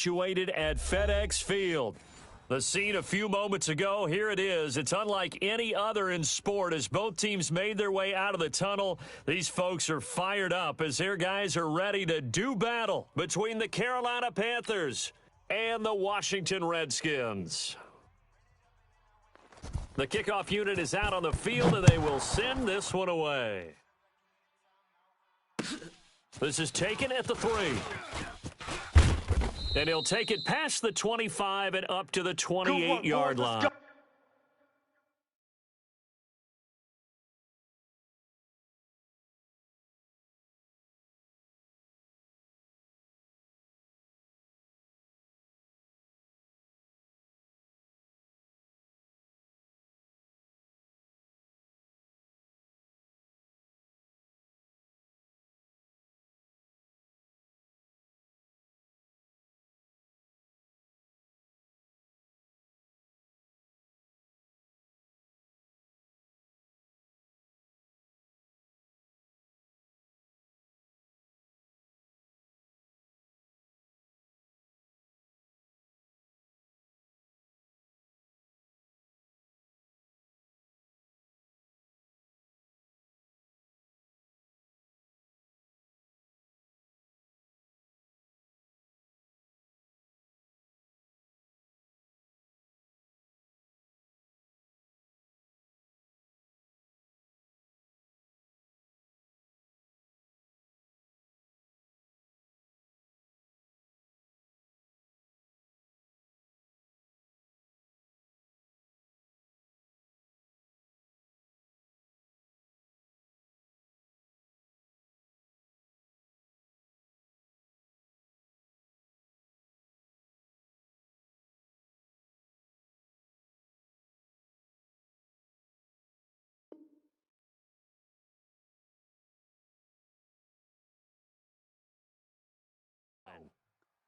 Situated at FedEx Field. The scene a few moments ago, here it is. It's unlike any other in sport as both teams made their way out of the tunnel. These folks are fired up as their guys are ready to do battle between the Carolina Panthers and the Washington Redskins. The kickoff unit is out on the field, and they will send this one away. This is taken at the 3. And he'll take it past the 25 and up to the 28-yard line.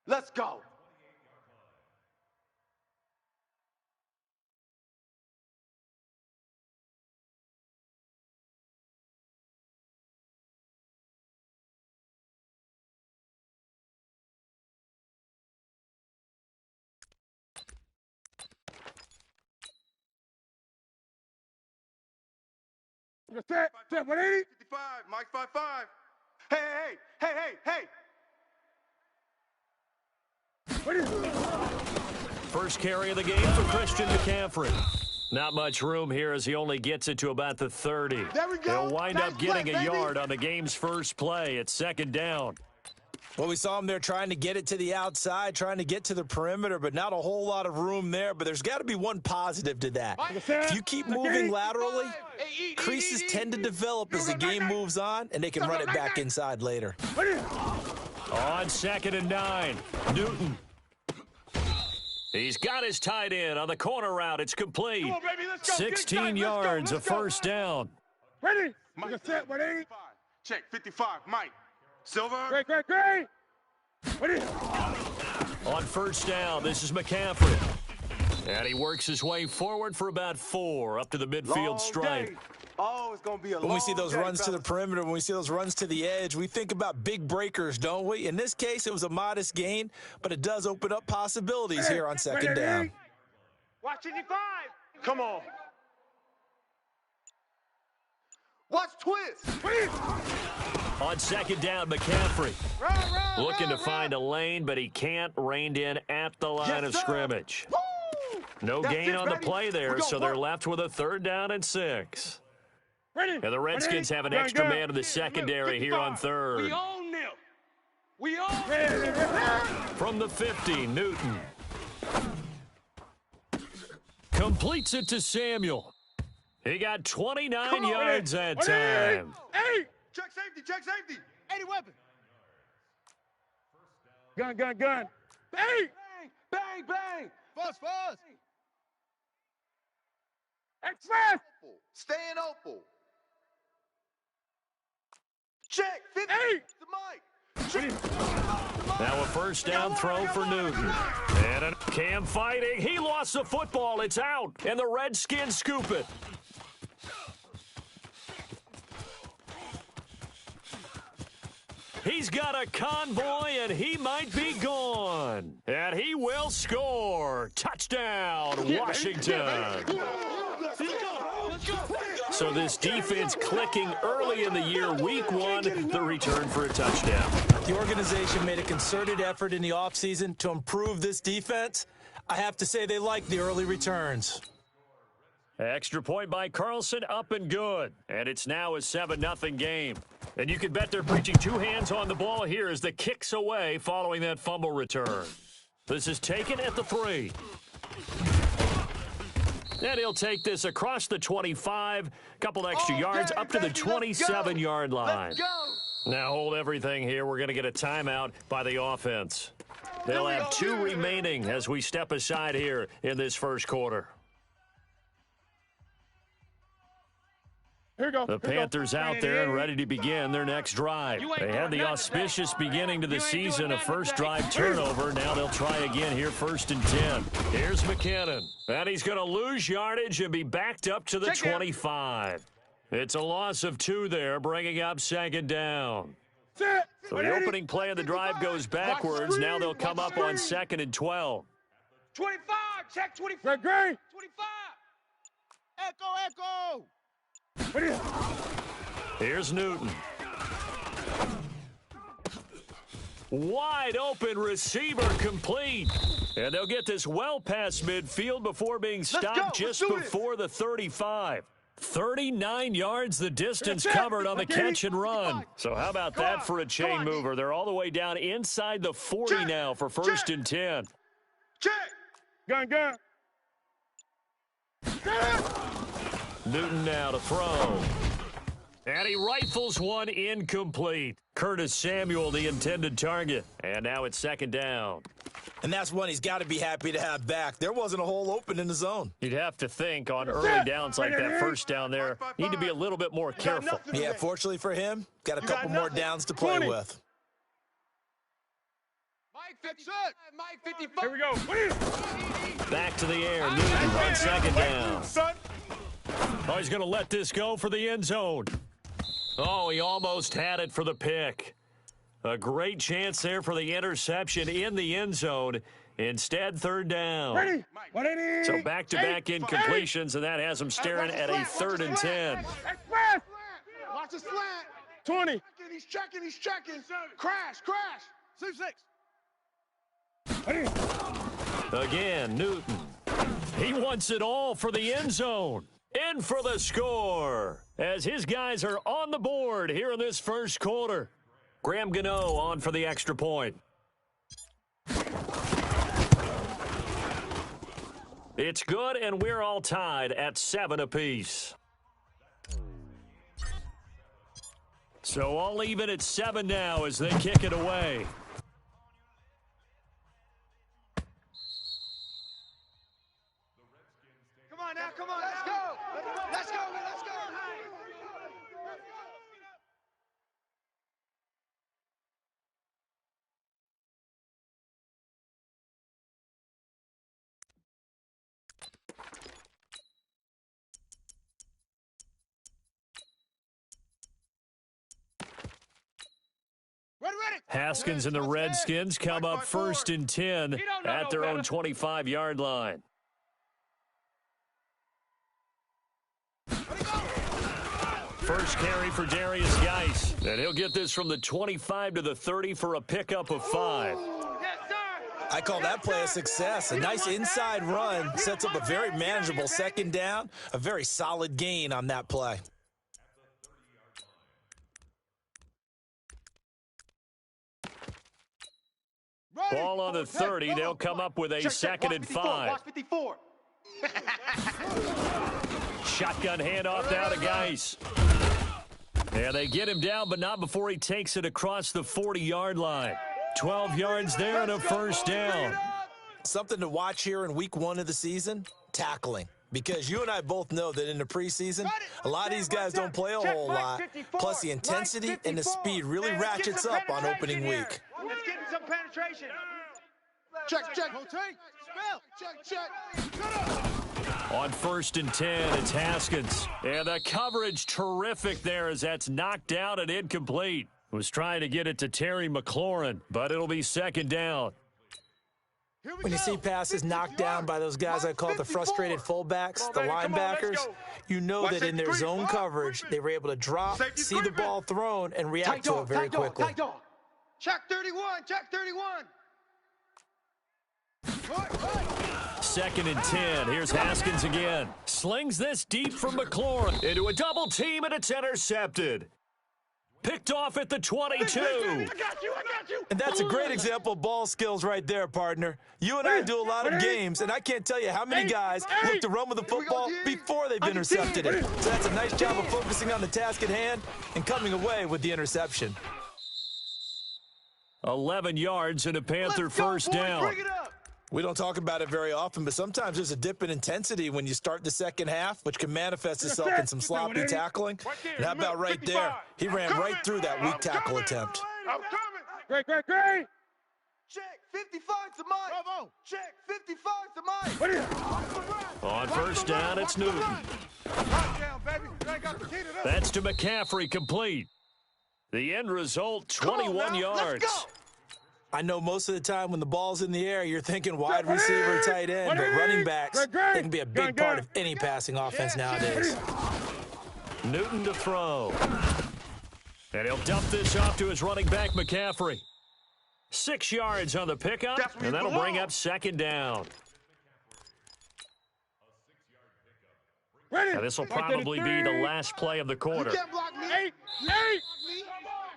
Let's go. Set, 180. 55, Mike 55. Hey. First carry of the game for Christian McCaffrey. Not much room here as he only gets it to about the 30. There we go. He'll wind up getting a yard on the game's first play. It's second down. Well, we saw him there trying to get it to the outside, trying to get to the perimeter, but not a whole lot of room there. But there's got to be one positive to that. If you keep moving laterally, creases tend to develop as the game moves on, and they can run it back inside later. On 2nd and 9, Newton. He's got his tight end on the corner route. It's complete. Come on, baby, let's go. 16 yards, a first down. Ready? Mike, Set, 180. check 55, Mike. Silver. Great. Ready? On first down, this is McCaffrey. And he works his way forward for about 4 up to the midfield stripe. Oh, it's going to be a long When we see those day, runs to the fellas. perimeter, when we see those runs to the edge, we think about big breakers, don't we? In this case, it was a modest gain, but it does open up possibilities here on second down. Watch 55. Come on. Watch twist. On second down, McCaffrey looking to find a lane, but he can't. Reined in at the line of scrimmage. Woo! No That's gain it, on the baby. play there, We're gonna so they're work. left with a 3rd down and 6. Ready? And the Redskins have an extra man in the secondary here on 3rd. We own them. We own them. From the 50, Newton completes it to Samuel. He got 29 yards that time. Hey! Check safety. 80 weapon. Gun. Hey! Bang. Fuzz. Express! Staying open. Check 50. Hey! To Mike. Now a first down throw for Newton. And Cam fighting. He lost the football. It's out. And the Redskins scoop it. He's got a convoy, and he might be gone. And he will score. Touchdown, Washington. So this defense clicking early in the year, week one, the return for a touchdown. The organization made a concerted effort in the offseason to improve this defense. I have to say they like the early returns. Extra point by Carlson, up and good. And it's now a 7-0 game. And you can bet they're preaching two hands on the ball here as the kick's away following that fumble return. This is taken at the 3. And he'll take this across the 25, couple extra yards up to the 27-yard line. Now hold everything here. We're going to get a timeout by the offense. They'll have 2 remaining as we step aside here in this first quarter. The Panthers out there and ready to begin their next drive. They had the auspicious beginning to the season, a first drive turnover. Now they'll try again here, 1st and 10. Here's McKinnon. And he's going to lose yardage and be backed up to the 25. It's a loss of 2 there, bringing up 2nd down. So the opening play of the drive goes backwards. Now they'll come up on 2nd and 12. 25, check 25. 25. Echo. Here's Newton. Wide open receiver complete. And they'll get this well past midfield before being stopped just before the 35. 39 yards the distance covered on the catch and run. So how about that for a chain mover? They're all the way down inside the 40 now for 1st and 10. Check. Gun. Newton now to throw. And he rifles one incomplete. Curtis Samuel, the intended target. And now it's 2nd down. And that's one he's got to be happy to have back. There wasn't a hole open in the zone. You'd have to think on early downs like that first down there, need to be a little bit more careful. Yeah, fortunately for him, got a couple more downs to play with. Mike 55. Mike 55. Here we go. Back to the air. Newton on 2nd down. Oh, he's going to let this go for the end zone. Oh, he almost had it for the pick. A great chance there for the interception in the end zone. Instead, 3rd down. So back-to-back incompletions, and that has him staring at a 3rd and 10. Watch the slant. 20. He's checking. Crash. 6. Again, Newton. He wants it all for the end zone. In for the score as his guys are on the board here in this first quarter. Graham Gano on for the extra point. It's good, and we're all tied at 7 apiece. So all even at 7 now as they kick it away. Come on, let's go. Ready. Haskins and the Redskins come up 1st and 10 at their own 25-yard line. First carry for Darius Geis. And he'll get this from the 25 to the 30 for a pickup of 5. I call that play a success. A nice inside run sets up a very manageable 2nd down. A very solid gain on that play. Ball on the 30. They'll come up with a 2nd and 5. Watch 54. Shotgun handoff now to Geis. And they get him down, but not before he takes it across the 40-yard line. 12 yards there and a 1st down. Something to watch here in week 1 of the season, tackling. Because you and I both know that in the preseason, a lot of these guys don't play a whole lot. Plus, the intensity and the speed really ratchets up on opening week. Let's get some penetration. Check. On 1st and 10, it's Haskins. And the coverage terrific there as that's knocked down and incomplete. Was trying to get it to Terry McLaurin, but it'll be second down. When you see passes knocked down by those guys I call the frustrated fullbacks, the linebackers, you know that in their zone coverage, they were able to drop, see the ball thrown, and react to it very quickly. Check 31, check 31. Second and 10. Here's Haskins again. Slings this deep from McLaurin into a double team, and it's intercepted. Picked off at the 22. I got you. And that's a great example of ball skills right there, partner. You and I do a lot of games, and I can't tell you how many guys look to run with the football before they've intercepted it. So that's a nice job of focusing on the task at hand and coming away with the interception. 11 yards and a Panther first down. Bring it up. We don't talk about it very often, but sometimes there's a dip in intensity when you start the second half, which can manifest itself in some sloppy tackling. And how about right there? He ran right through that weak tackle attempt. I'm coming. Great. Check 55 to Mike. Bravo. Check 55 to Mike. On first down, it's Newton. That's to McCaffrey, complete. The end result, 21 yards. I know most of the time when the ball's in the air, you're thinking wide receiver, tight end, but running backs, they can be a big part of any passing offense nowadays. Newton to throw. And he'll dump this off to his running back, McCaffrey. 6 yards on the pickup, and that'll bring up second down. Now, this will probably be the last play of the quarter. You can't block me.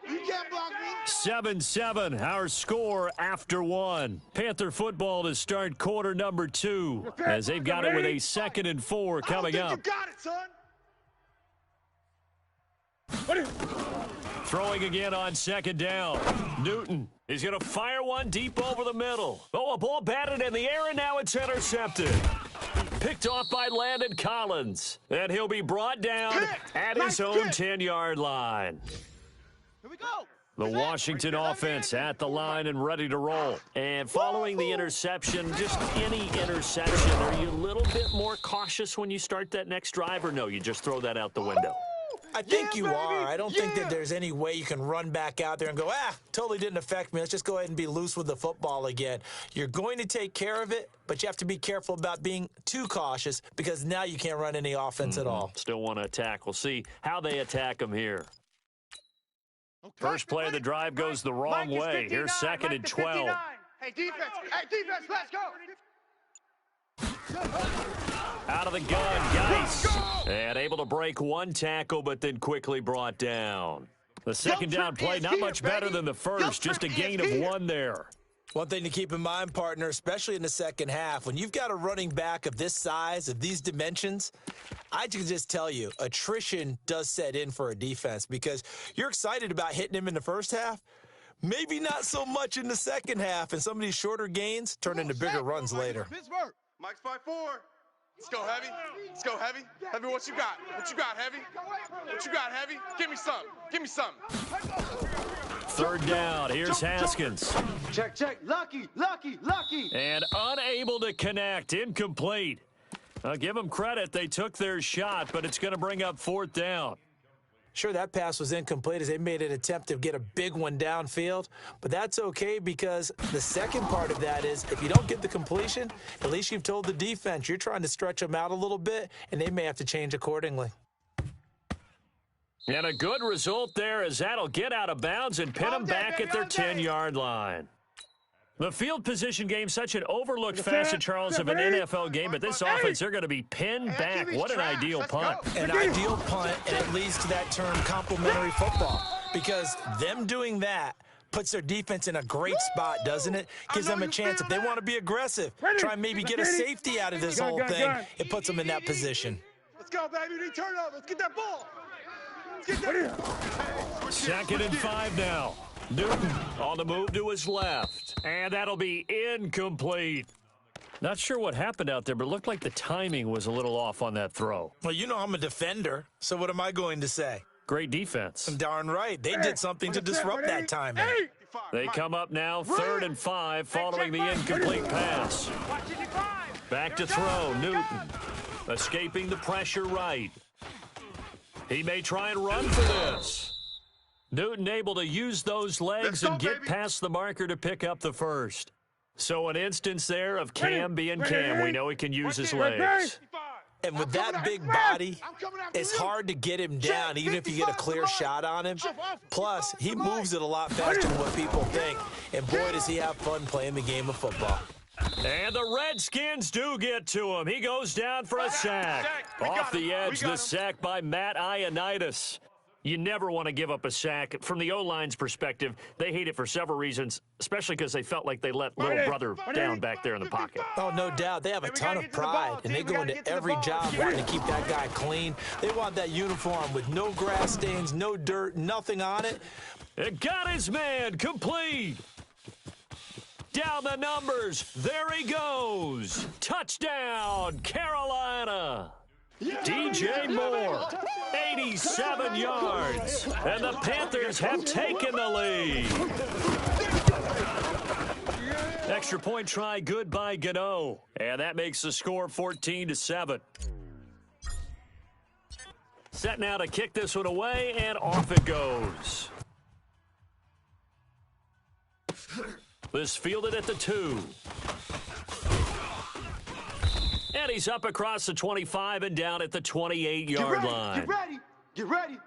You can't block me. 7-7, our score after one. Panther football to start quarter number 2, as they've got it with a 2nd and 4 coming up. You got it, son. Throwing again on second down. Newton is going to fire one deep over the middle. Oh, a ball batted in the air, and now it's intercepted. Picked off by Landon Collins. And he'll be brought down at his own 10-yard line. Here we go. The Washington offense at the line and ready to roll. And following the interception, just any interception, are you a little bit more cautious when you start that next drive, or no, you just throw that out the window? I think you are. I don't think that there's any way you can run back out there and go, totally didn't affect me. Let's just go ahead and be loose with the football again. You're going to take care of it, but you have to be careful about being too cautious because now you can't run any offense at all. Still want to attack. We'll see how they attack them here. Okay. First play of the drive goes the wrong way. Here's 2nd and 12. Hey, defense, let's go. Out of the gun, Geis. And able to break one tackle, but then quickly brought down. The second down play, not much better than the first, just a gain of 1 there. One thing to keep in mind, partner, especially in the second half, when you've got a running back of this size, of these dimensions, I can just tell you, attrition does set in for a defense because you're excited about hitting him in the first half, maybe not so much in the second half, and some of these shorter gains turn into bigger runs later. Mike's 5-4. Let's go, Heavy. Let's go, Heavy. Heavy, what you got? What you got, Heavy? What you got, Heavy? Give me some. Give me some. Third down. Here's Haskins. Check. Lucky. And unable to connect. Incomplete. I'll give them credit. They took their shot, but it's going to bring up 4th down. Sure, that pass was incomplete as they made an attempt to get a big one downfield, but that's okay because the second part of that is if you don't get the completion, at least you've told the defense you're trying to stretch them out a little bit, and they may have to change accordingly. And a good result there as that'll get out of bounds and pin them back at their 10-yard line. The field position game, such an overlooked facet, Charles, of an NFL game, but this offense, they're going to be pinned back. What an ideal punt. An ideal punt, and it leads to that term complementary football, because them doing that puts their defense in a great spot, doesn't it? Gives them a chance. If they want to be aggressive, try and maybe get a safety out of this whole thing, it puts them in that position. Let's go, baby. Return up. Let's get that ball. Let's get that. 2nd and 5 now. Newton on the move to his left. And that'll be incomplete. Not sure what happened out there, but it looked like the timing was a little off on that throw. Well, you know I'm a defender, so what am I going to say? Great defense. Darn right. They did something to disrupt that timing. They come up now 3rd and 5 following the incomplete pass. Back to throw. Newton escaping the pressure right. He may try and run for this. Newton able to use those legs and get past the marker to pick up the first. So an instance there of Cam being Cam. We know he can use his legs. And with that big body, it's hard to get him down, even if you get a clear shot on him. Plus, he moves it a lot faster than what people think. And boy, does he have fun playing the game of football. And the Redskins do get to him. He goes down for a sack. Off the edge, the sack by Matt Ioannidis. You never want to give up a sack. From the O-line's perspective, they hate it for several reasons, especially because they felt like they let little brother down back there in the pocket. Oh, no doubt. They have a ton of pride, and they go into every job wanting to keep that guy clean. They want that uniform with no grass stains, no dirt, nothing on it. It got his man complete. Down the numbers. There he goes. Touchdown, Carolina. DJ Moore, 87 yards, and the Panthers have taken the lead. Extra point try good by Gano, and that makes the score 14-7. Set now to kick this one away, and off it goes. This fielded at the 2. And he's up across the 25 and down at the 28-yard line. Get ready. Get ready.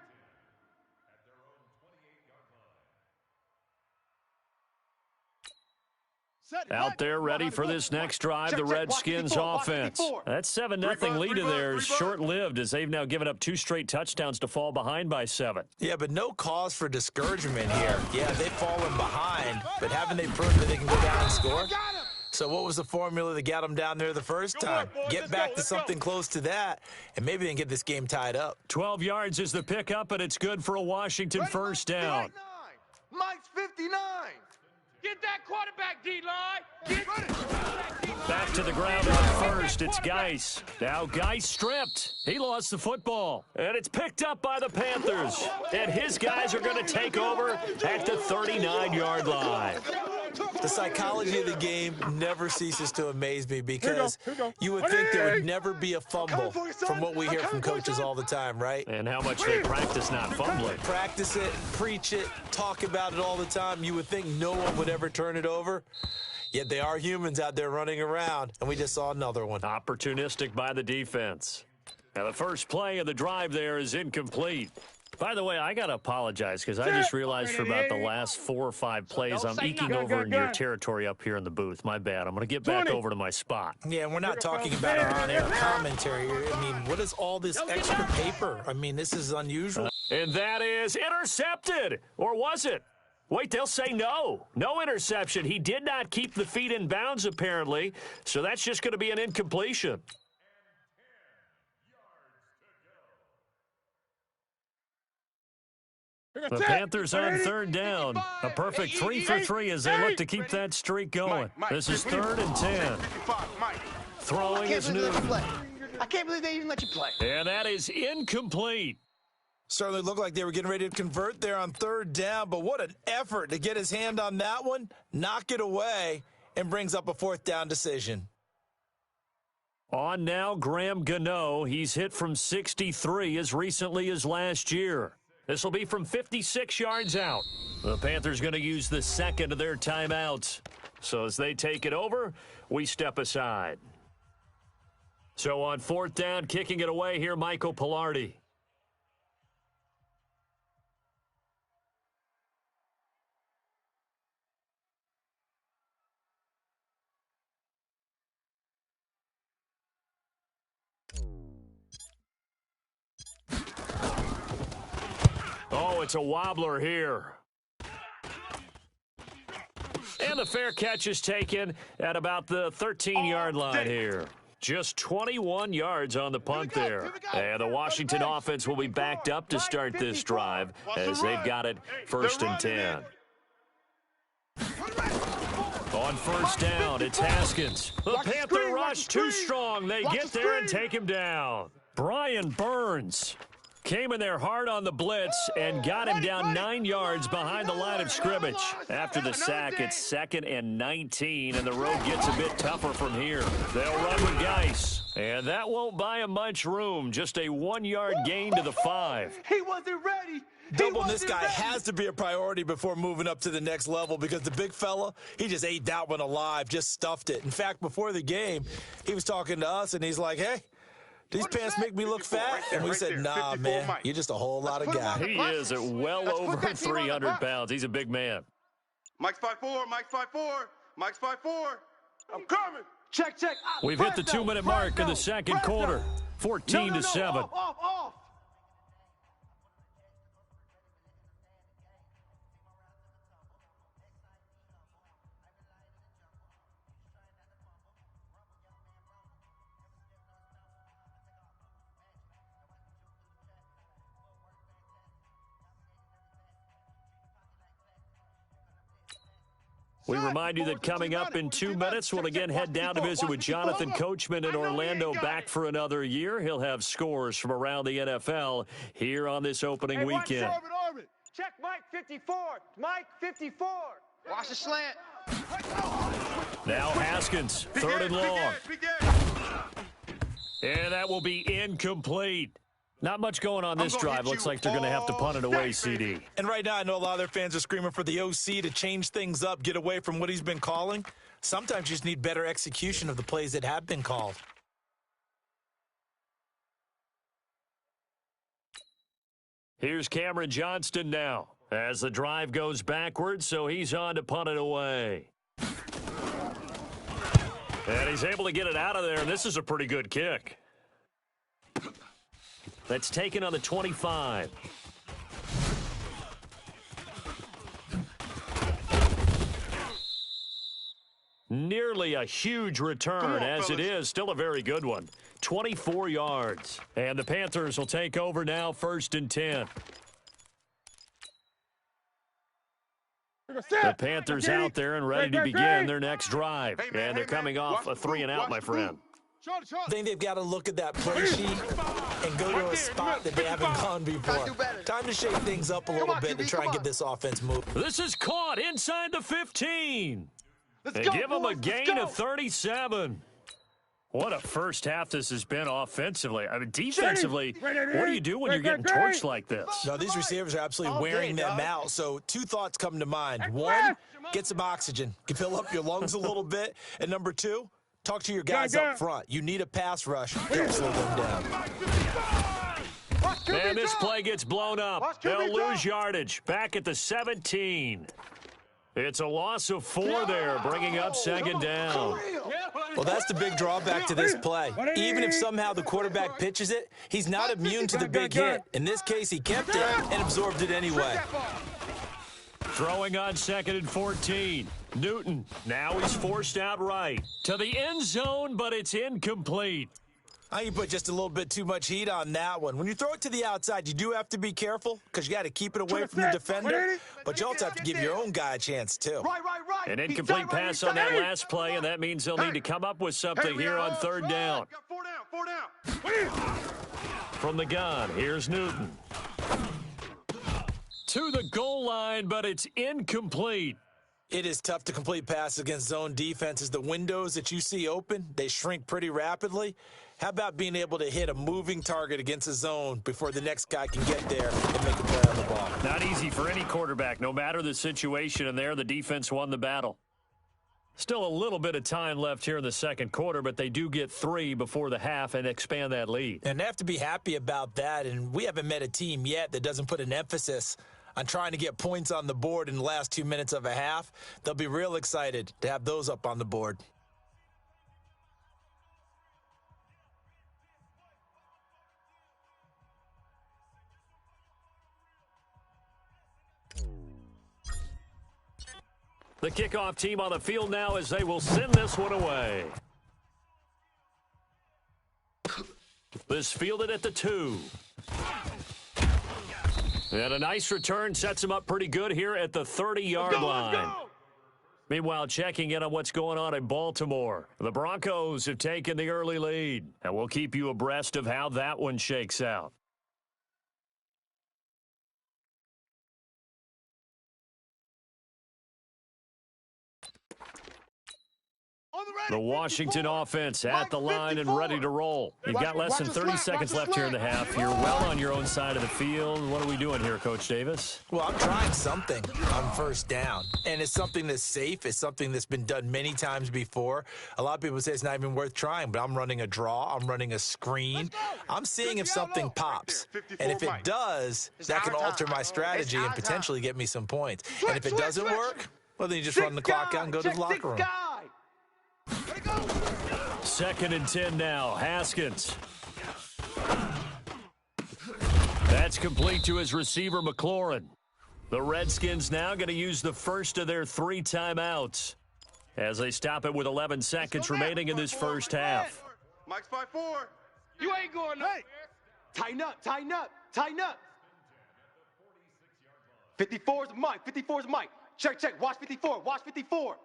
Out there ready for this next drive, the Redskins offense. That 7-0 lead of theirs short-lived as they've now given up 2 straight touchdowns to fall behind by 7. Yeah, but no cause for discouragement here. Yeah, they've fallen behind, but haven't they proved that they can go down and score? So what was the formula that got them down there the first time? Get back to something close to that, and maybe they can get this game tied up. 12 yards is the pickup, and it's good for a Washington first down. Mike's 59. Get that quarterback, D-line. Back to the ground on first. It's Geis. Now Geis stripped. He lost the football. And it's picked up by the Panthers. And his guys are going to take over at the 39-yard line. The psychology of the game never ceases to amaze me because you would think there would never be a fumble from what we hear from coaches all the time, right? And how much they practice not fumbling. Practice it, preach it, talk about it all the time. You would think no one would ever turn it over. Yet they are humans out there running around, and we just saw another one. Opportunistic by the defense. Now the first play of the drive there is incomplete. By the way, I got to apologize because I just realized for about the last 4 or 5 plays, I'm eking over in your territory up here in the booth. My bad. I'm going to get back over to my spot. Yeah, we're not talking about our on-air commentary. I mean, what is all this extra paper? I mean, this is unusual. And that is intercepted. Or was it? Wait, they'll say no. No interception. He did not keep the feet in bounds, apparently. So that's just going to be an incompletion. The Panthers on third down. A perfect 3 for 3 as they look to keep that streak going. This is 3rd and 10. Throwing is Newton. I can't believe they even let you play. And that is incomplete. Certainly looked like they were getting ready to convert there on 3rd down, but what an effort to get his hand on that one, knock it away, and brings up a 4th down decision. On now, Graham Gano. He's hit from 63 as recently as last year. This will be from 56 yards out. The Panthers going to use the second of their timeouts. So as they take it over, we step aside. So on 4th down, kicking it away here, Michael Pilardi. Oh, it's a wobbler here. And the fair catch is taken at about the 13-yard line here. Just 21 yards on the punt there. And the Washington offense will be backed up to start this drive as they've got it 1st and 10. On 1st down, it's Haskins. The Panther rush too strong. They get there and take him down. Brian Burns. Came in there hard on the blitz and got him down 9 yards behind the line of scrimmage. After the sack, it's 2nd and 19, and the road gets a bit tougher from here. They'll run with Geis, and that won't buy him much room. Just a 1-yard gain to the 5. He wasn't ready. Doubling this guy has to be a priority before moving up to the next level because the big fella, he just ate that one alive, just stuffed it. In fact, before the game, he was talking to us, and he's like, hey, these pants make me look fat. And we said, nah, man, you're just a whole lot of guy. He is at well over 300 pounds. He's a big man. Mike's 5'4", Mike's 5'4", Mike's 5'4". I'm coming. Check. We've hit the 2-minute mark in the second quarter. 14-7. Off. We remind you that coming up in 2 minutes, we'll again head down to visit with Jonathan Coachman in Orlando, back for another year. He'll have scores from around the NFL here on this opening weekend. Check Mike 54. Mike 54. Watch the slant. Now Haskins, 3rd and long. And that will be incomplete. Not much going on this drive. Looks like they're going to have to punt it away, CD. And right now, I know a lot of their fans are screaming for the OC to change things up, get away from what he's been calling. Sometimes you just need better execution of the plays that have been called. Here's Cameron Johnston now as the drive goes backwards, so he's on to punt it away. And he's able to get it out of there, and this is a pretty good kick. That's taken on the 25. Nearly a huge return, as it is. Still a very good one. 24 yards. And the Panthers will take over now, 1st and 10. The Panthers out there and ready to begin their next drive. And they're coming off a 3-and-out, my friend. I think they've got to look at that play sheet and go to a spot that they haven't gone before. Time to shake things up a little bit to try and get this offense moving. This is caught inside the 15. They go, give him a boys, gain of 37. What a first half this has been offensively. I mean, defensively, what do you do when you're getting torched like this? No, these receivers are absolutely wearing them out. So 2 thoughts come to mind. 1, get some oxygen. You fill up your lungs a little bit. And number 2, talk to your guys up front. You need a pass rush to help slow them down. And this play gets blown up. They'll lose yardage. Back at the 17. It's a loss of 4 there, bringing up 2nd down. Well, that's the big drawback to this play. Even if somehow the quarterback pitches it, he's not immune to the big hit. In this case, he kept it and absorbed it anyway. Throwing on 2nd and 14. Newton, now he's forced out right. To the end zone, but it's incomplete. I think you put just a little bit too much heat on that one. When you throw it to the outside, you do have to be careful because you got to keep it away from the defender, but you also have to give your own guy a chance, too. Right. An incomplete pass on that last play, and that means they'll need to come up with something here on 3rd down. 4 down. From the gun, here's Newton. To the goal line, but it's incomplete. It is tough to complete passes against zone defenses. The windows that you see open, they shrink pretty rapidly. How about being able to hit a moving target against a zone before the next guy can get there and make a play on the ball? Not easy for any quarterback, no matter the situation, and there the defense won the battle. Still a little bit of time left here in the second quarter, but they do get 3 before the half and expand that lead. And they have to be happy about that, and we haven't met a team yet that doesn't put an emphasis on trying to get points on the board in the last 2 minutes of a half. They'll be real excited to have those up on the board. The kickoff team on the field now as they will send this one away. This fielded at the 2. And a nice return sets him up pretty good here at the 30-yard line. Meanwhile, checking in on what's going on in Baltimore. The Broncos have taken the early lead, and we'll keep you abreast of how that one shakes out. The Washington offense at the line and ready to roll. You've got less than 30 seconds left here in the half. You're well on your own side of the field. What are we doing here, Coach Davis? Well, I'm trying something on first down, and it's something that's safe. It's something that's been done many times before. A lot of people say it's not even worth trying, but I'm running a draw. I'm running a screen. I'm seeing if something pops, and if it does, that can alter my strategy and potentially get me some points. And if it doesn't work, well, then you just run the clock out and go to the locker room. 2nd and 10 now. Haskins. That's complete to his receiver, McLaurin. The Redskins now going to use the first of their 3 timeouts as they stop it with 11 seconds remaining in this first half. Mike's 5-4. You ain't going nowhere. Tighten up, tighten up, tighten up. 54 is Mike, 54 is Mike. Check, check, watch 54, watch 54.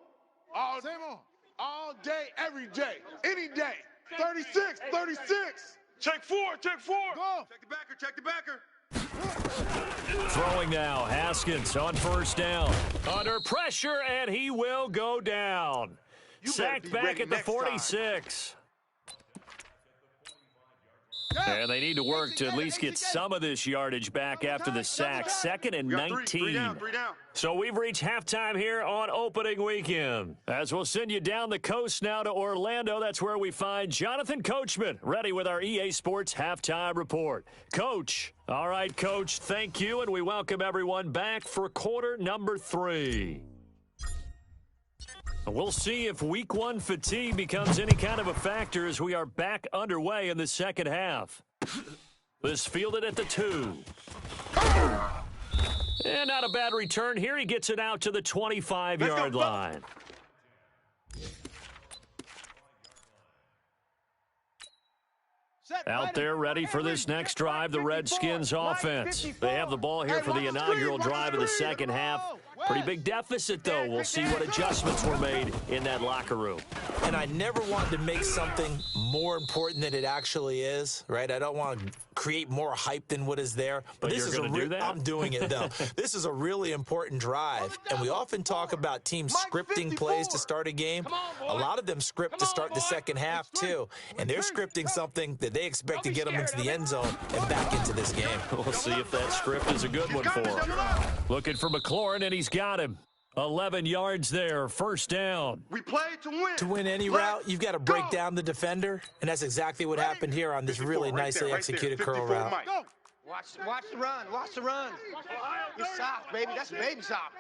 All day, every day, any day. 36, 36. Check 4, check 4. Go. Check the backer. Throwing now, Haskins on first down. Under pressure, and he will go down. Sacked back at the 46. And they need to work to at least get some of this yardage back after the sack. 2nd and 19. Three down. So we've reached halftime here on opening weekend. As we'll send you down the coast now to Orlando, that's where we find Jonathan Coachman, ready with our EA Sports halftime report. Coach. All right, Coach, thank you, and we welcome everyone back for quarter number 3. We'll see if week 1 fatigue becomes any kind of a factor as we are back underway in the second half. This fielded at the 2. And not a bad return here. He gets it out to the 25-yard line. Out there ready for this next drive, the Redskins offense. They have the ball here for the inaugural drive of the second half. Pretty big deficit, though. We'll see what adjustments were made in that locker room. And I never want to make something more important than it actually is, right? I don't want to create more hype than what is there. But this is do that? I'm doing it, though. This is a really important drive. And we often talk about teams scripting plays to start a game. A lot of them script to start the second half, too. And they're scripting something that they expect to get them into the end zone and back into this game. We'll see if that script is a good one for them. Looking for McLaurin, and he's got him. 11 yards there, first down. We play to win. To win any route, you've got to break down the defender, and that's exactly what happened here on this really nicely executed curl route. Watch the run, watch the run. It's soft, baby, that's baby soft.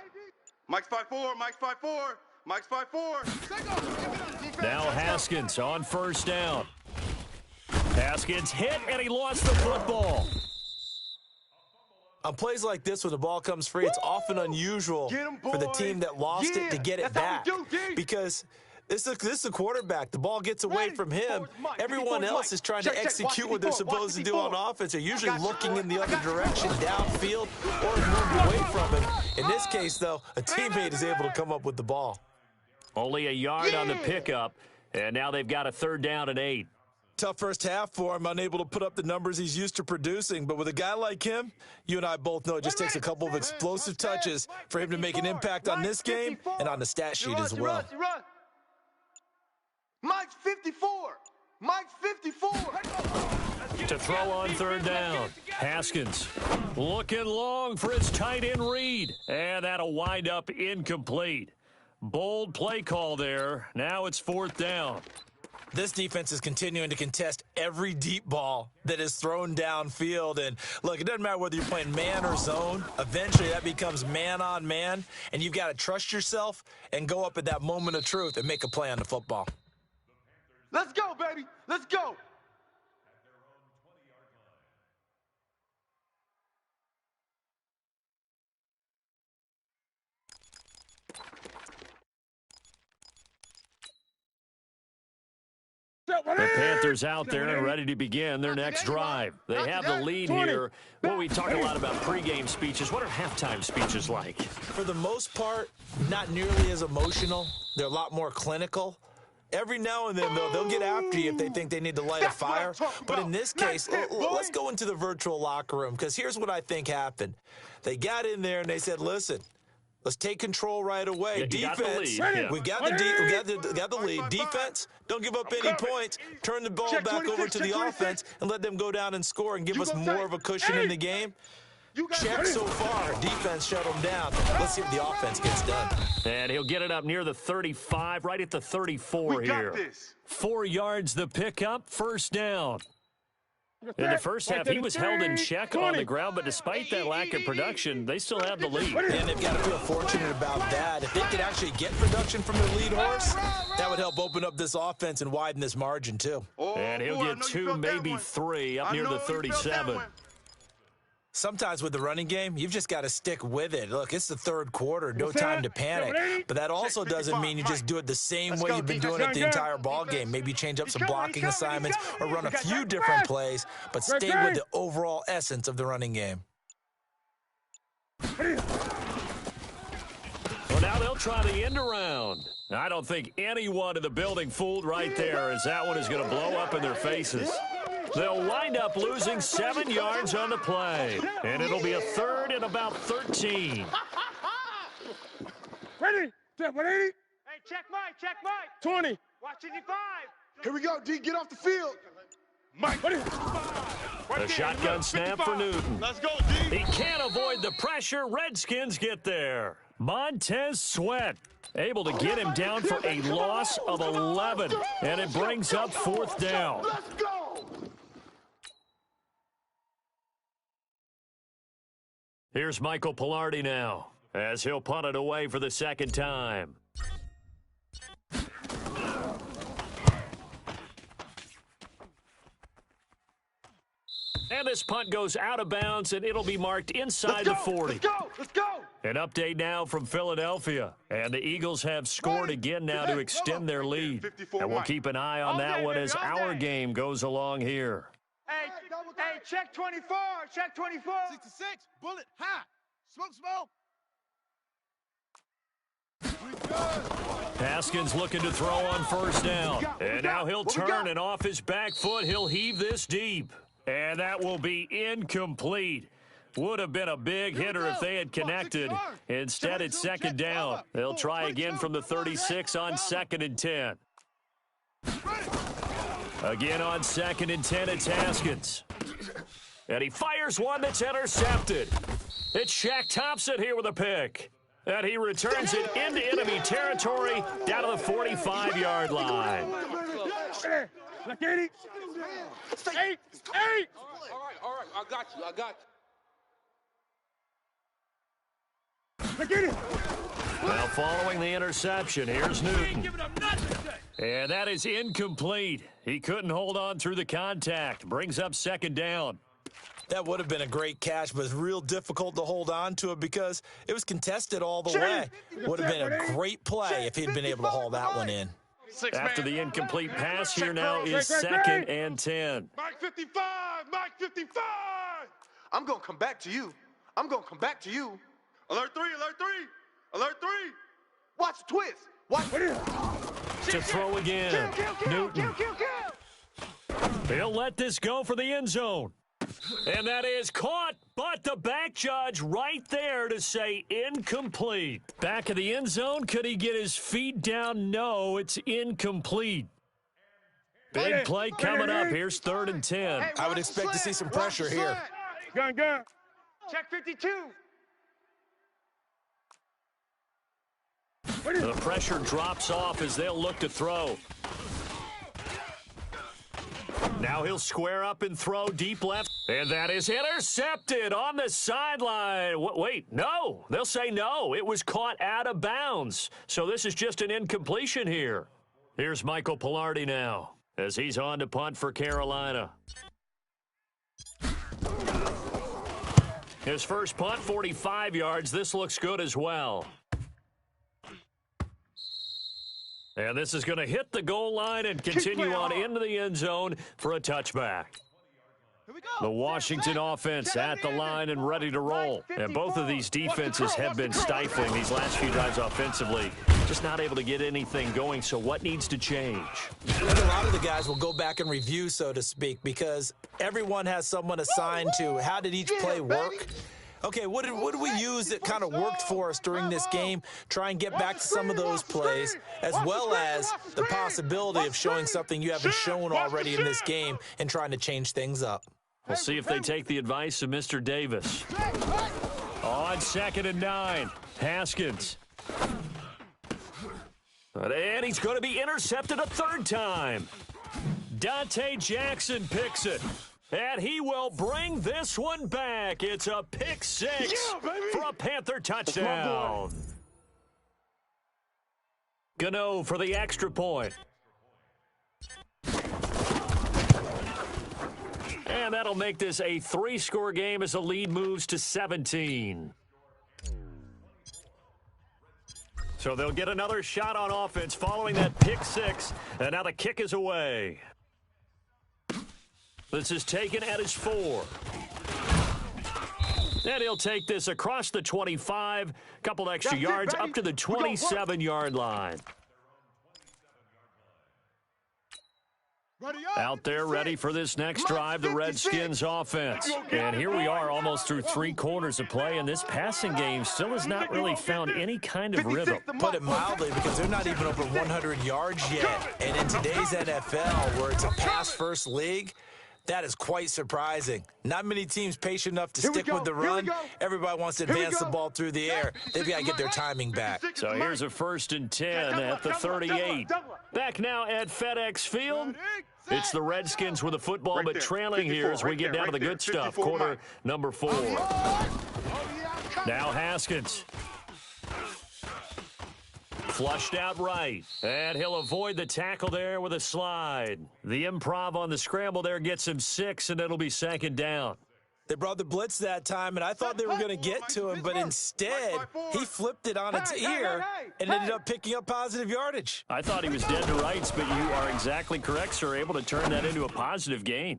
Mike's 5-4, Mike's 5-4, Mike's 5-4. Now Haskins on first down. Haskins hit, and he lost the football. On plays like this, when the ball comes free, it's often unusual for the team that lost it to get it back. Because this is a quarterback. The ball gets away from him. Everyone else is trying to execute what they're supposed to do on offense. They're usually looking in the other direction, downfield, or moved away from it. In this case, though, a teammate is able to come up with the ball. Only a yard on the pickup, and now they've got a 3rd down and 8. Tough first half for him, unable to put up the numbers he's used to producing. But with a guy like him, you and I both know it just takes a couple of explosive touches for him to make an impact on this game and on the stat sheet as well. Mike's 54. Mike's 54. To throw on 3rd down. Haskins looking long for his tight end read. And that'll wind up incomplete. Bold play call there. Now it's 4th down. This defense is continuing to contest every deep ball that is thrown downfield. And, look, it doesn't matter whether you're playing man or zone. Eventually, that becomes man on man, and you've got to trust yourself and go up at that moment of truth and make a play on the football. Let's go, baby. Let's go. The Panthers out there and ready to begin their next drive. They have the lead here. Well, we talk a lot about pregame speeches. What are halftime speeches like? For the most part, not nearly as emotional. They're a lot more clinical. Every now and then, though, they'll get after you if they think they need to light a fire. But in this case, let's go into the virtual locker room, because here's what I think happened. They got in there and they said, listen, Let's take control right away. You Defense, got the lead. we got the lead. Defense, don't give up any points. Turn the ball back over to the offense and let them go down and score and give us more of a cushion in the game. Check so far. Defense shut them down. Let's see what the offense gets done. And he'll get it up near the 35, right at the 34 here. 4 yards the pickup, first down. In the first half, he was held in check on the ground, but despite that lack of production, they still have the lead. And they've got to feel fortunate about that. If they could actually get production from their lead horse, that would help open up this offense and widen this margin, too. And he'll get 2, maybe 3, up near the 37. Sometimes with the running game, you've just got to stick with it. Look, it's the third quarter, no time to panic. But that also doesn't mean you just do it the same way you've been doing it the entire ball game. Maybe change up some blocking assignments or run a few different plays, but stay with the overall essence of the running game. Well, now they'll try the end around. I don't think anyone in the building fooled right there, as that one is going to blow up in their faces. They'll wind up losing 7 yards on the play, and it'll be a third and about 13. Ready? Step 180. Hey, check Mike. 20. Watch 55. Here we go, D. Get off the field. Mike. A shotgun snap for Newton. Let's go, D. He can't avoid the pressure. Redskins get there. Montez Sweat able to get him down for a loss of 11, and it brings up fourth down. Let's go. Here's Michael Pilardi now, as he'll punt it away for the second time. And this punt goes out of bounds, and it'll be marked inside the 40. Let's go. An update now from Philadelphia. And the Eagles have scored again now to extend their lead. And we'll keep an eye on that one as our game goes along here. Hey, check 24. Check 24. 66. Bullet hot. Smoke. Haskins looking to throw on first down. And now he'll turn, and off his back foot, he'll heave this deep. And that will be incomplete. Would have been a big hitter if they had connected. Instead, it's second down. They'll try again from the 36 on 2nd and 10. Again on 2nd and 10, it's Haskins. And he fires one that's intercepted. It's Shaq Thompson here with a pick. And he returns it into enemy territory down to the 45-yard line. Look at it. 8. All right. I got you. Look at it. Well, following the interception, here's Newton. And that is incomplete. He couldn't hold on through the contact. Brings up second down. That would have been a great catch, but it's real difficult to hold on to it because it was contested all the way. Would have been a great play if he'd been able to haul that one in. After the incomplete pass, here now is 2nd and 10. Mike 55. I'm going to come back to you. Alert 3. Watch the twist. Watch To throw again. Newton. He'll let this go for the end zone. And that is caught, but the back judge right there to say incomplete. Back of the end zone, could he get his feet down? No, it's incomplete. Big play coming up. Here's 3rd and 10. I would expect to see some pressure here. Gun. Check 52. The pressure drops off as they'll look to throw. Now he'll square up and throw deep left. And that is intercepted on the sideline. Wait, no. They'll say no. It was caught out of bounds. So this is just an incompletion here. Here's Michael Pilardi now as he's on to punt for Carolina. His first punt, 45 yards. This looks good as well. And this is going to hit the goal line and continue on into the end zone for a touchback. The Washington offense at the line and ready to roll. And both of these defenses have been stifling these last few drives offensively. Just not able to get anything going, so what needs to change? I think a lot of the guys will go back and review, so to speak, because everyone has someone assigned to how did each play work. Okay, what did we use that kind of worked for us during this game? Try and get back to some of those plays, as well as the possibility of showing something you haven't shown already in this game and trying to change things up. We'll see if they take the advice of Mr. Davis. On 2nd and 9, Haskins. And he's going to be intercepted a 3rd time. Dante Jackson picks it. And he will bring this one back. It's a pick 6 for a Panther touchdown. Gano for the extra point. And that'll make this a 3-score game as the lead moves to 17. So they'll get another shot on offense following that pick 6. And now the kick is away. This is taken at his 4. And he'll take this across the 25. Couple extra yards up to the 27-yard line. Out there ready for this next drive, the Redskins offense. And here we are almost through 3 quarters of play, and this passing game still has not really found any kind of rhythm. Put it mildly, because they're not even over 100 yards yet. And in today's NFL, where it's a pass-first league, that is quite surprising. Not many teams patient enough to stick with the run. Everybody wants to advance the ball through the air. They've got to get their timing back. So here's a 1st and 10 at the 38. Back now at FedEx Field. It's the Redskins with the football, but trailing here as we get down to the good stuff. Quarter number 4. Now Haskins. Flushed out right, and he'll avoid the tackle there with a slide. The improv on the scramble there gets him 6, and it'll be 2nd down. They brought the blitz that time, and I thought they were going to get to him, but instead, he flipped it on its ear and ended up picking up positive yardage. I thought he was dead to rights, but you are exactly correct, sir, able to turn that into a positive gain.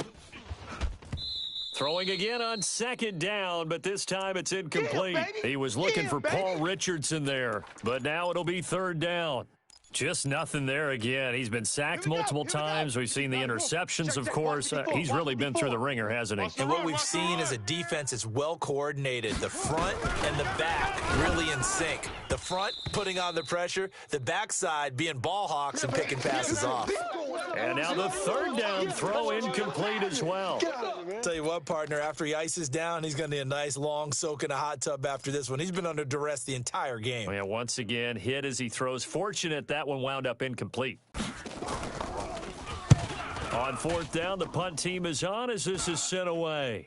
Throwing again on 2nd down, but this time it's incomplete. He was looking for Paul Richardson there, but now it'll be 3rd down. Just nothing there again. He's been sacked multiple times. We've seen the interceptions, of course. He's really been through the ringer, hasn't he? And what we've seen is a defense that's well coordinated. The front and the back really in sync. The front putting on the pressure, the backside being ball hawks and picking passes off. And now the 3rd down throw incomplete as well. Tell you what, partner, after he ices down, he's going to need a nice long soak in a hot tub after this one. He's been under duress the entire game. Yeah, once again, hit as he throws. Fortunate that one wound up incomplete. On 4th down, the punt team is on as this is sent away.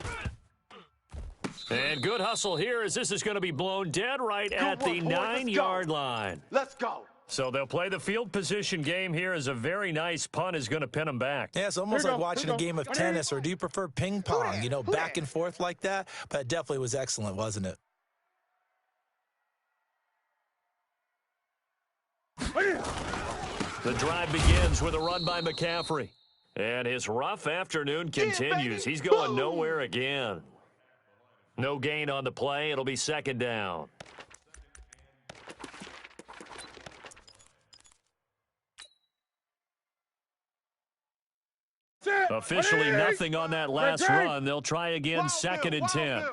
And good hustle here as this is going to be blown dead right at the 9-yard line. Let's go. So they'll play the field position game here as a very nice punt is going to pin them back. Yeah, it's almost like watching a game of tennis, or do you prefer ping pong? You know, back and forth like that? But it definitely was excellent, wasn't it? The drive begins with a run by McCaffrey. And his rough afternoon continues. He's going nowhere again. No gain on the play. It'll be 2nd down. Officially nothing on that last run. They'll try again, 2nd and 10.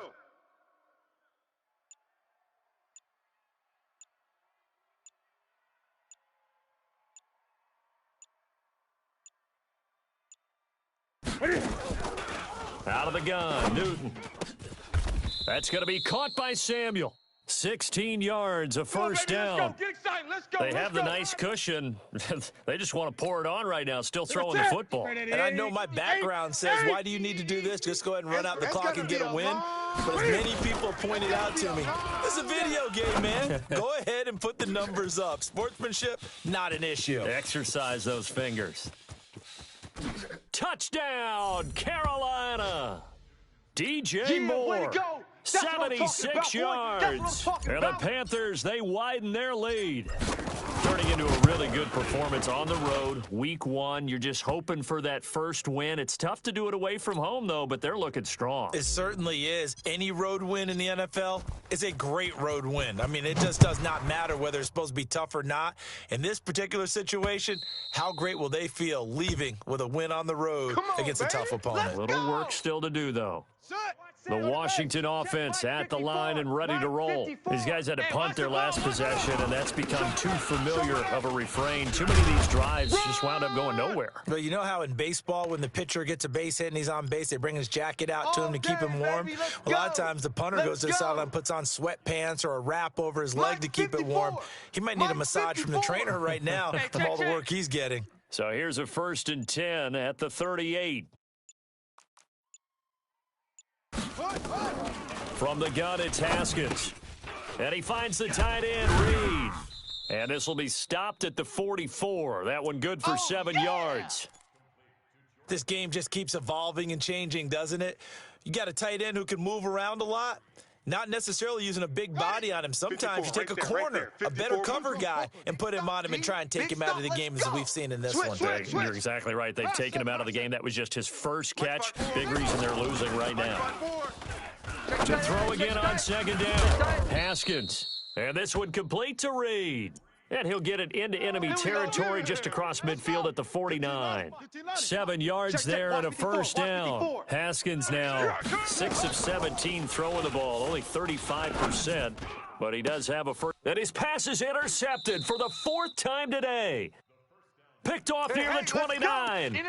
Out of the gun, Newton. That's going to be caught by Samuel. 16 yards, a 1st down. They have the nice cushion. They just want to pour it on right now, still throwing the football. And I know my background says, why do you need to do this? Just go ahead and run out the clock and get a win. But as many people pointed out to me, this is a video game, man. Go ahead and put the numbers up. Sportsmanship, not an issue. Exercise those fingers. Touchdown, Carolina. DJ Moore. 76 yards. And the Panthers, they widen their lead. Turning into a really good performance on the road. Week 1, you're just hoping for that first win. It's tough to do it away from home, though, but they're looking strong. It certainly is. Any road win in the NFL is a great road win. I mean, it just does not matter whether it's supposed to be tough or not. In this particular situation, how great will they feel leaving with a win on the road against a tough opponent? Little work still to do, though. The Washington offense at the line and ready to roll. These guys had to punt their last possession, and that's become too familiar of a refrain. Too many of these drives just wound up going nowhere. But you know how in baseball, when the pitcher gets a base hit and he's on base, they bring his jacket out to him to keep him warm? Well, a lot of times the punter goes to the sideline, puts on sweatpants or a wrap over his leg to keep it warm. He might need a massage from the trainer right now from all the work he's getting. So here's a 1st and 10 at the 38. From the gun, it's Haskins. And he finds the tight end, Reed. And this will be stopped at the 44. That one good for 7 yards. This game just keeps evolving and changing, doesn't it? You got a tight end who can move around a lot. Not necessarily using a big body on him. Sometimes you take a corner, a better cover guy, and put him on him and try and take him out of the game as we've seen in this one. You're exactly right. They've taken him out of the game. That was just his first catch. Big reason they're losing right now. To throw again on 2nd down. Haskins. And this one complete to Reed. And he'll get it into enemy territory just across midfield at the 49. 7 yards there and a 1st down. Haskins now 6 of 17 throwing the ball, only 35%. But he does have a first. And his pass is intercepted for the 4th time today. Picked off near the 29.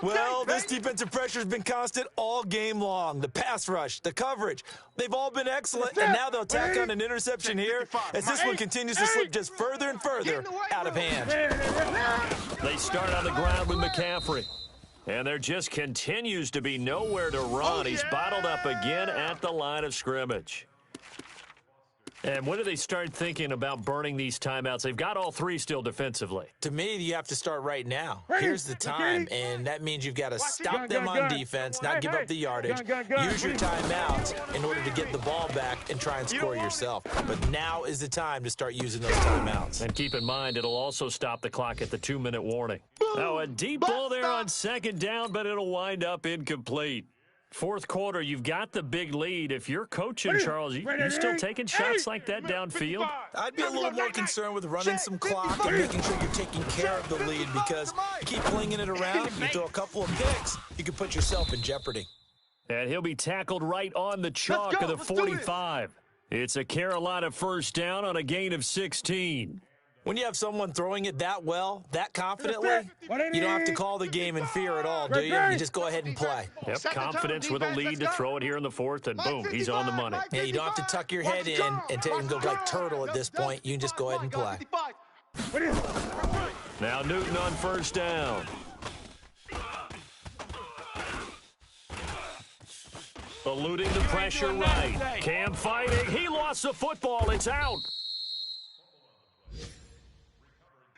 Well, this defensive pressure has been constant all game long. The pass rush, the coverage, they've all been excellent, and now they'll tack on an interception here as this one continues to slip just further and further out of hand. They start on the ground with McCaffrey. And there just continues to be nowhere to run. He's bottled up again at the line of scrimmage. And when do they start thinking about burning these timeouts? They've got all 3 still defensively. To me, you have to start right now. Here's the time, and that means you've got to stop them on defense, not give up the yardage, use your timeouts in order to get the ball back and try and score yourself. But now is the time to start using those timeouts. And keep in mind, it'll also stop the clock at the 2-minute warning. Now, a deep ball there on 2nd down, but it'll wind up incomplete. 4th quarter, you've got the big lead. If you're coaching, Charles, you still taking shots like that downfield? I'd be a little more concerned with running some clock and making sure you're taking care of the lead, because you keep flinging it around, you throw a couple of picks, you can put yourself in jeopardy. And he'll be tackled right on the chalk of the 45. It's a Carolina 1st down on a gain of 16. When you have someone throwing it that well, that confidently, you don't have to call the game in fear at all, do you? You just go ahead and play. Yep, confidence with a lead to throw it here in the 4th, and boom, he's on the money. Yeah, you don't have to tuck your head in and go like turtle at this point. You can just go ahead and play. Now Newton on 1st down. Eluding the pressure right. Cam fighting. He lost the football. It's out.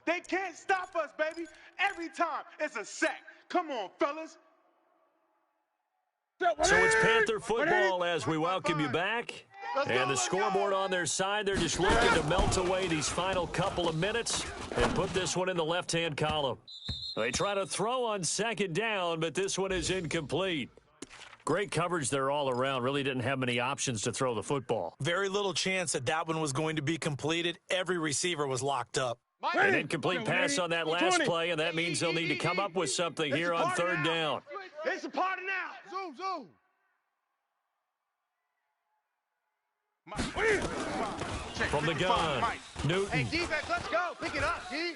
They can't stop us, baby. Every time it's a sack. Come on, fellas. So it's Panther football as we welcome you back. And the scoreboard on their side, they're just looking to melt away these final couple of minutes and put this one in the left-hand column. They try to throw on 2nd down, but this one is incomplete. Great coverage there all around. Really didn't have many options to throw the football. Very little chance that that one was going to be completed. Every receiver was locked up. An incomplete pass on that last play, and that means they'll need to come up with something here on 3rd down. It's a party now. Zoom. From the gun, Newton. Hey, defense, let's go. Pick it up, D.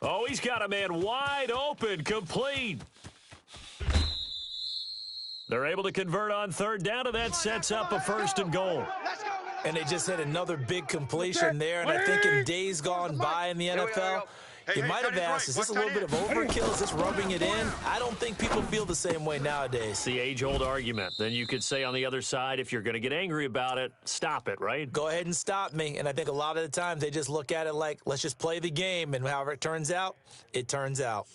Oh, he's got a man wide open, complete. They're able to convert on 3rd down, and that sets up a 1st and goal. And they just had another big completion there, and I think in days gone by in the NFL, you might have asked, is this a little bit of overkill? Is this rubbing it in? I don't think people feel the same way nowadays. It's the age-old argument. Then you could say on the other side, if you're going to get angry about it, stop it, right? Go ahead and stop me. And I think a lot of the times they just look at it like, let's just play the game, and however it turns out, it turns out.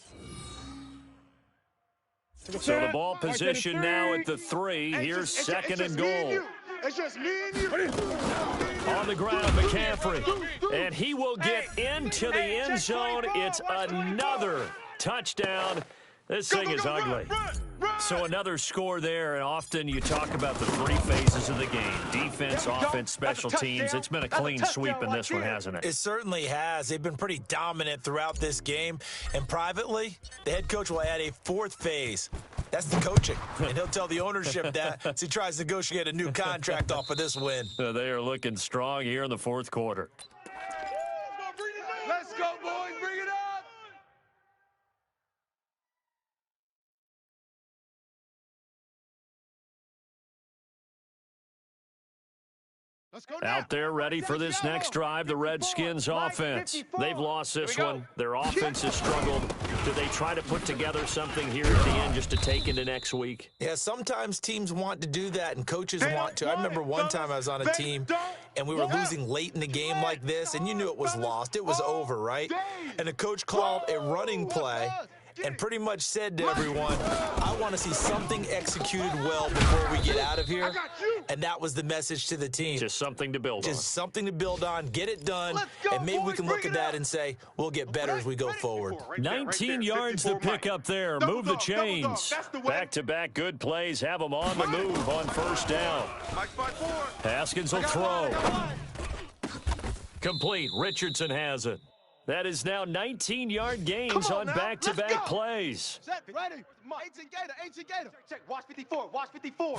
So the ball position now at the 3. Here's 2nd and goal. It's just me and you. On the ground, McCaffrey. And he will get into the end zone. It's another touchdown. This thing is ugly. So another score there, and often you talk about the 3 phases of the game. Defense, offense, special teams. It's been a clean sweep in this one, hasn't it? It certainly has. They've been pretty dominant throughout this game. And privately, the head coach will add a 4th phase. That's the coaching. And he'll tell the ownership that as he tries to negotiate a new contract off of this win. They are looking strong here in the fourth quarter. Let's go, boys. Bring it up. Out there ready for this next drive, the Redskins offense. They've lost this one. Their offense has struggled. Do they try to put together something here at the end just to take into next week? Yeah, sometimes teams want to do that and coaches want to. I remember one time I was on a team and we were losing late in the game like this, and you knew it was lost. It was over, right? And the coach called a running play and pretty much said to everyone, I want to see something executed well before we get out of here. And that was the message to the team. Just something to build on. Just something to build on, get it done, and maybe we can look at that and say, we'll get better as we go forward. 19 yards to pick up there. Move the chains. Back-to-back good plays. Have them on the move on first down. Haskins will throw. Complete. Richardson has it. That is now 19-yard gains on back-to-back plays. Ready. 18 Gator. Check. Watch 54. Watch 54.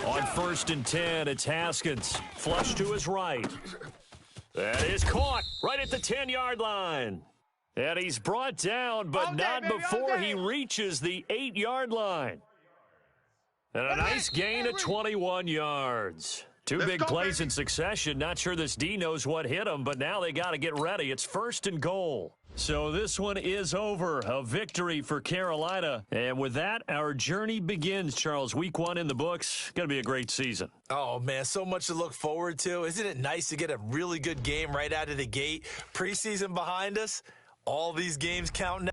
On first and 10, it's Haskins. Flush to his right. That is caught right at the 10-yard line. And he's brought down, but not before he reaches the 8-yard line. And a nice gain of 21 yards. Two big plays in succession. Not sure this D knows what hit him, but now they got to get ready. It's first and goal. So this one is over. A victory for Carolina. And with that, our journey begins, Charles. Week 1 in the books. Going to be a great season. Oh, man, so much to look forward to. Isn't it nice to get a really good game right out of the gate? Preseason behind us. All these games count now.